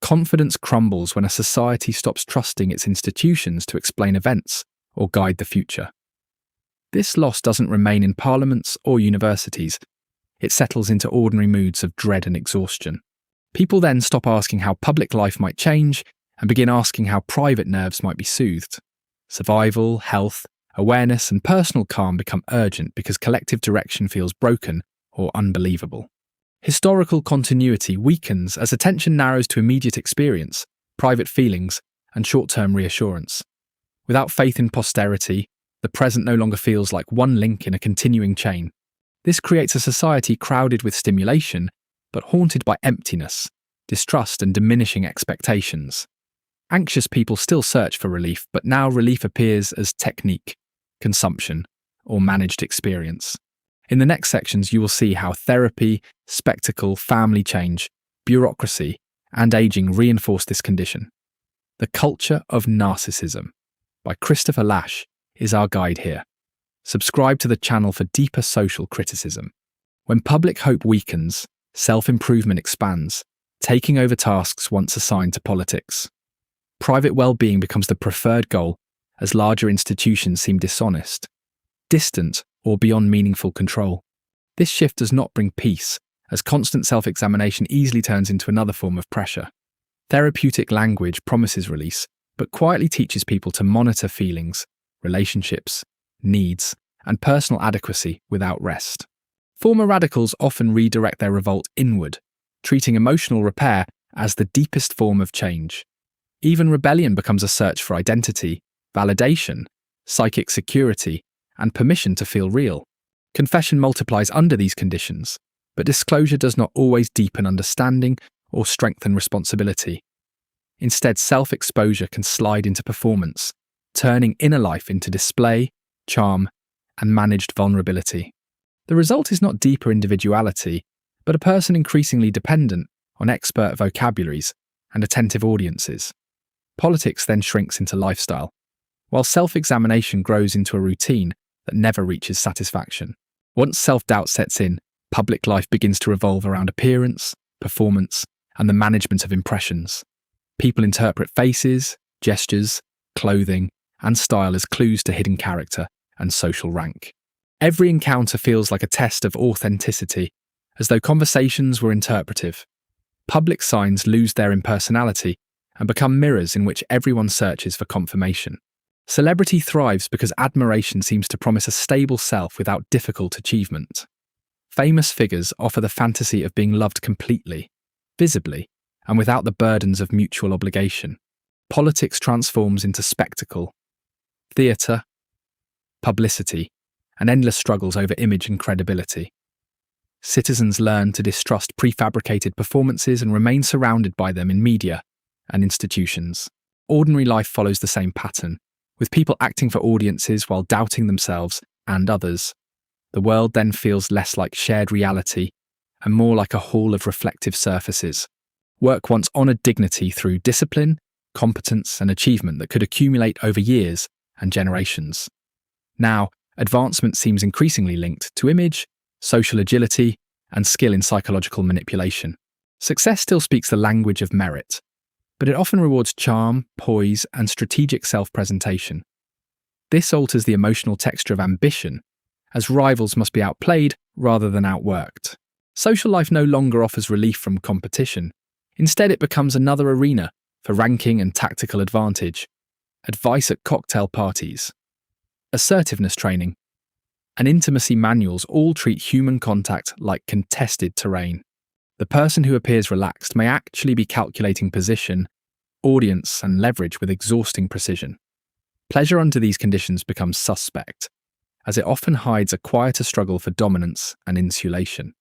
Confidence crumbles when a society stops trusting its institutions to explain events or guide the future. This loss doesn't remain in parliaments or universities. It settles into ordinary moods of dread and exhaustion. People then stop asking how public life might change and begin asking how private nerves might be soothed. Survival, health, awareness, and personal calm become urgent because collective direction feels broken or unbelievable. Historical continuity weakens as attention narrows to immediate experience, private feelings, and short-term reassurance. Without faith in posterity, the present no longer feels like one link in a continuing chain. This creates a society crowded with stimulation, but haunted by emptiness, distrust, and diminishing expectations. Anxious people still search for relief, but now relief appears as technique, consumption, or managed experience. In the next sections, you will see how therapy, spectacle, family change, bureaucracy, and aging reinforce this condition. The Culture of Narcissism by Christopher Lasch is our guide here. Subscribe to the channel for deeper social criticism. When public hope weakens, self-improvement expands, taking over tasks once assigned to politics. Private well-being becomes the preferred goal as larger institutions seem dishonest, distant, or beyond meaningful control. This shift does not bring peace, as constant self-examination easily turns into another form of pressure. Therapeutic language promises release, but quietly teaches people to monitor feelings, relationships, needs, and personal adequacy without rest. Former radicals often redirect their revolt inward, treating emotional repair as the deepest form of change. Even rebellion becomes a search for identity, validation, psychic security, and permission to feel real. Confession multiplies under these conditions, but disclosure does not always deepen understanding or strengthen responsibility. Instead, self-exposure can slide into performance, turning inner life into display, charm, and managed vulnerability. The result is not deeper individuality, but a person increasingly dependent on expert vocabularies and attentive audiences. Politics then shrinks into lifestyle, while self-examination grows into a routine that never reaches satisfaction. Once self-doubt sets in, public life begins to revolve around appearance, performance, and the management of impressions. People interpret faces, gestures, clothing, and style as clues to hidden character and social rank. Every encounter feels like a test of authenticity, as though conversations were interpretive. Public signs lose their impersonality and become mirrors in which everyone searches for confirmation. Celebrity thrives because admiration seems to promise a stable self without difficult achievement. Famous figures offer the fantasy of being loved completely, visibly, and without the burdens of mutual obligation. Politics transforms into spectacle, theatre, publicity, and endless struggles over image and credibility. Citizens learn to distrust prefabricated performances and remain surrounded by them in media and institutions. Ordinary life follows the same pattern, with people acting for audiences while doubting themselves and others. The world then feels less like shared reality and more like a hall of reflective surfaces. Work once honoured dignity through discipline, competence, and achievement that could accumulate over years and generations. Now, advancement seems increasingly linked to image, social agility, and skill in psychological manipulation. Success still speaks the language of merit, but it often rewards charm, poise, and strategic self-presentation. This alters the emotional texture of ambition, as rivals must be outplayed rather than outworked. Social life no longer offers relief from competition. Instead, it becomes another arena for ranking and tactical advantage. Advice at cocktail parties, assertiveness training, and intimacy manuals all treat human contact like contested terrain. The person who appears relaxed may actually be calculating position, audience, and leverage with exhausting precision. Pleasure under these conditions becomes suspect, as it often hides a quieter struggle for dominance and insulation.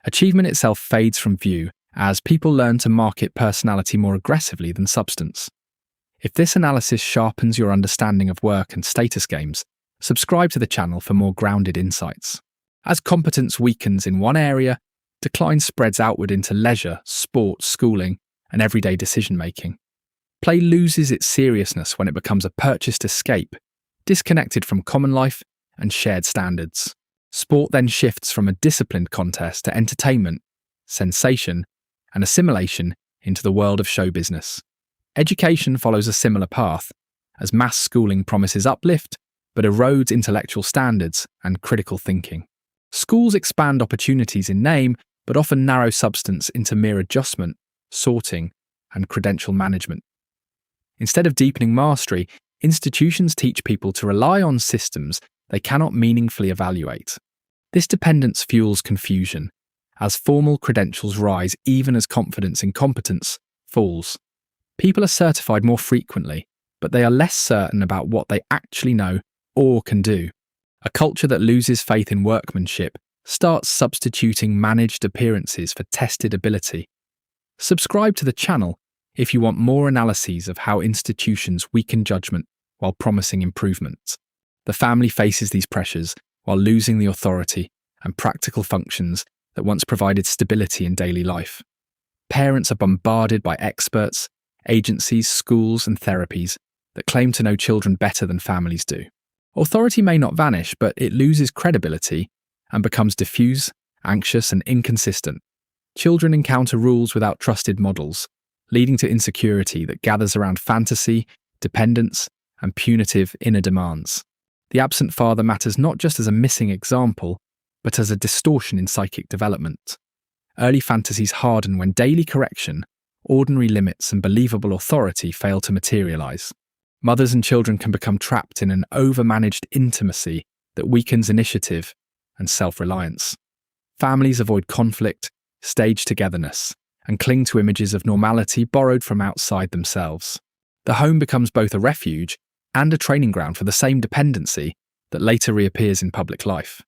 Achievement itself fades from view as people learn to market personality more aggressively than substance. If this analysis sharpens your understanding of work and status games, subscribe to the channel for more grounded insights. As competence weakens in one area, decline spreads outward into leisure, sport, schooling, and everyday decision-making. Play loses its seriousness when it becomes a purchased escape, disconnected from common life and shared standards. Sport then shifts from a disciplined contest to entertainment, sensation, and assimilation into the world of show business. Education follows a similar path, as mass schooling promises uplift, but erodes intellectual standards and critical thinking. Schools expand opportunities in name, but often narrow substance into mere adjustment, sorting, and credential management. Instead of deepening mastery, institutions teach people to rely on systems they cannot meaningfully evaluate. This dependence fuels confusion, as formal credentials rise even as confidence in competence falls. People are certified more frequently, but they are less certain about what they actually know or can do. A culture that loses faith in workmanship starts substituting managed appearances for tested ability. Subscribe to the channel if you want more analyses of how institutions weaken judgment while promising improvements. The family faces these pressures while losing the authority and practical functions that once provided stability in daily life. Parents are bombarded by experts, agencies, schools, and therapies that claim to know children better than families do. Authority may not vanish, but it loses credibility and becomes diffuse, anxious, and inconsistent. Children encounter rules without trusted models, leading to insecurity that gathers around fantasy, dependence, and punitive inner demands. The absent father matters not just as a missing example, but as a distortion in psychic development. Early fantasies harden when daily correction, ordinary limits, and believable authority fail to materialize. Mothers and children can become trapped in an overmanaged intimacy that weakens initiative and self-reliance. Families avoid conflict, stage togetherness, and cling to images of normality borrowed from outside themselves. The home becomes both a refuge and a training ground for the same dependency that later reappears in public life.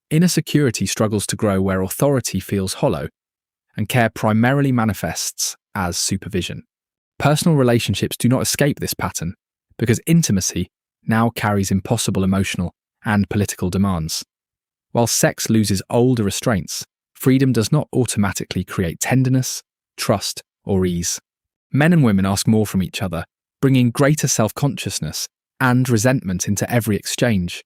Inner security struggles to grow where authority feels hollow, and care primarily manifests as supervision. Personal relationships do not escape this pattern, because intimacy now carries impossible emotional and political demands. While sex loses older restraints, freedom does not automatically create tenderness, trust, or ease. Men and women ask more from each other, bringing greater self-consciousness and resentment into every exchange.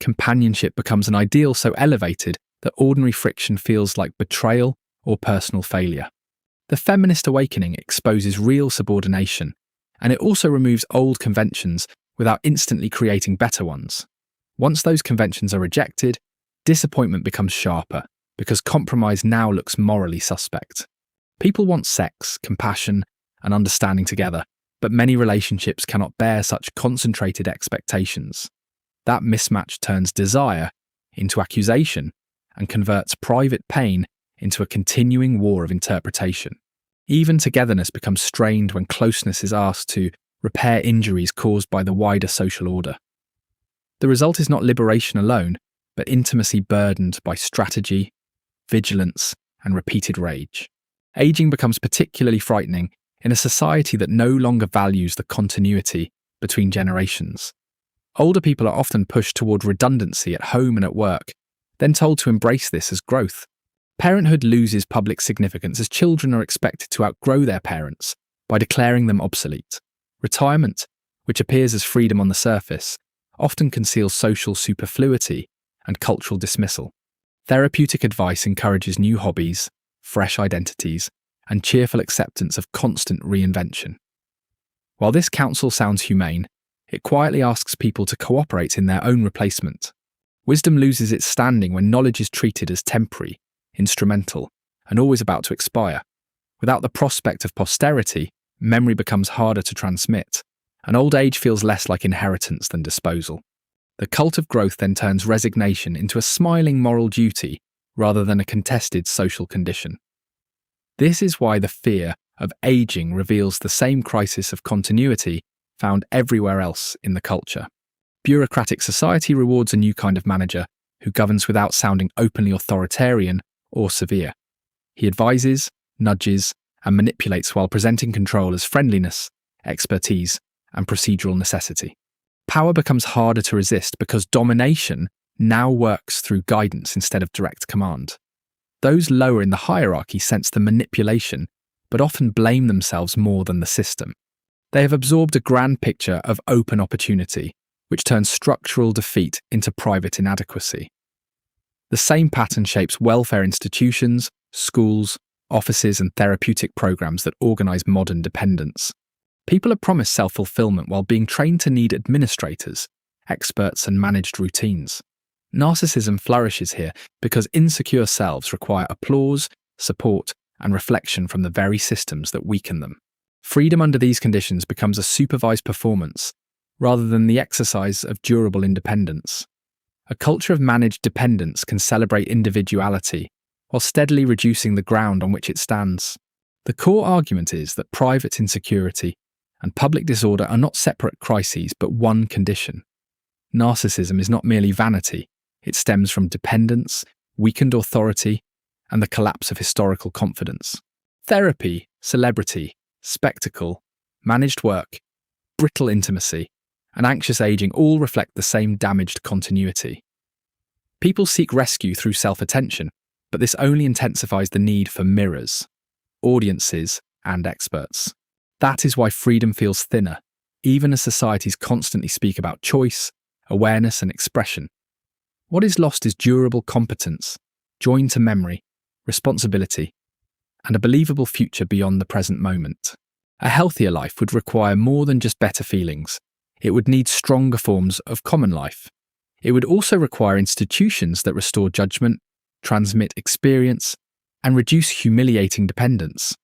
Companionship becomes an ideal so elevated that ordinary friction feels like betrayal or personal failure. The feminist awakening exposes real subordination, and it also removes old conventions without instantly creating better ones. Once those conventions are rejected, disappointment becomes sharper, because compromise now looks morally suspect. People want sex, compassion, and understanding together, but many relationships cannot bear such concentrated expectations. That mismatch turns desire into accusation and converts private pain into a continuing war of interpretation. Even togetherness becomes strained when closeness is asked to repair injuries caused by the wider social order. The result is not liberation alone, but intimacy burdened by strategy, vigilance, and repeated rage. Aging becomes particularly frightening in a society that no longer values the continuity between generations. Older people are often pushed toward redundancy at home and at work, then told to embrace this as growth. Parenthood loses public significance as children are expected to outgrow their parents by declaring them obsolete. Retirement, which appears as freedom on the surface, often conceals social superfluity and cultural dismissal. Therapeutic advice encourages new hobbies, fresh identities, and cheerful acceptance of constant reinvention. While this counsel sounds humane, it quietly asks people to cooperate in their own replacement. Wisdom loses its standing when knowledge is treated as temporary, instrumental, and always about to expire. Without the prospect of posterity, memory becomes harder to transmit, and old age feels less like inheritance than disposal. The cult of growth then turns resignation into a smiling moral duty rather than a contested social condition. This is why the fear of aging reveals the same crisis of continuity found everywhere else in the culture. Bureaucratic society rewards a new kind of manager who governs without sounding openly authoritarian or severe. He advises, nudges, and manipulates while presenting control as friendliness, expertise, and procedural necessity. Power becomes harder to resist because domination now works through guidance instead of direct command. Those lower in the hierarchy sense the manipulation, but often blame themselves more than the system. They have absorbed a grand picture of open opportunity, which turns structural defeat into private inadequacy. The same pattern shapes welfare institutions, schools, offices and therapeutic programs that organize modern dependence. People are promised self-fulfillment while being trained to need administrators, experts, and managed routines. Narcissism flourishes here because insecure selves require applause, support, and reflection from the very systems that weaken them. Freedom under these conditions becomes a supervised performance, rather than the exercise of durable independence. A culture of managed dependence can celebrate individuality, while steadily reducing the ground on which it stands. The core argument is that private insecurity and public disorder are not separate crises but one condition. Narcissism is not merely vanity, it stems from dependence, weakened authority, and the collapse of historical confidence. Therapy, celebrity, spectacle, managed work, brittle intimacy, and anxious aging all reflect the same damaged continuity. People seek rescue through self-attention, but this only intensifies the need for mirrors, audiences, and experts. That is why freedom feels thinner, even as societies constantly speak about choice, awareness, and expression. What is lost is durable competence, joined to memory, responsibility, and a believable future beyond the present moment. A healthier life would require more than just better feelings. It would need stronger forms of common life. It would also require institutions that restore judgment, transmit experience, and reduce humiliating dependence.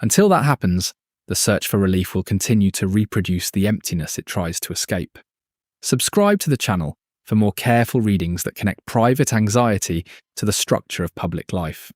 Until that happens, the search for relief will continue to reproduce the emptiness it tries to escape. Subscribe to the channel for more careful readings that connect private anxiety to the structure of public life.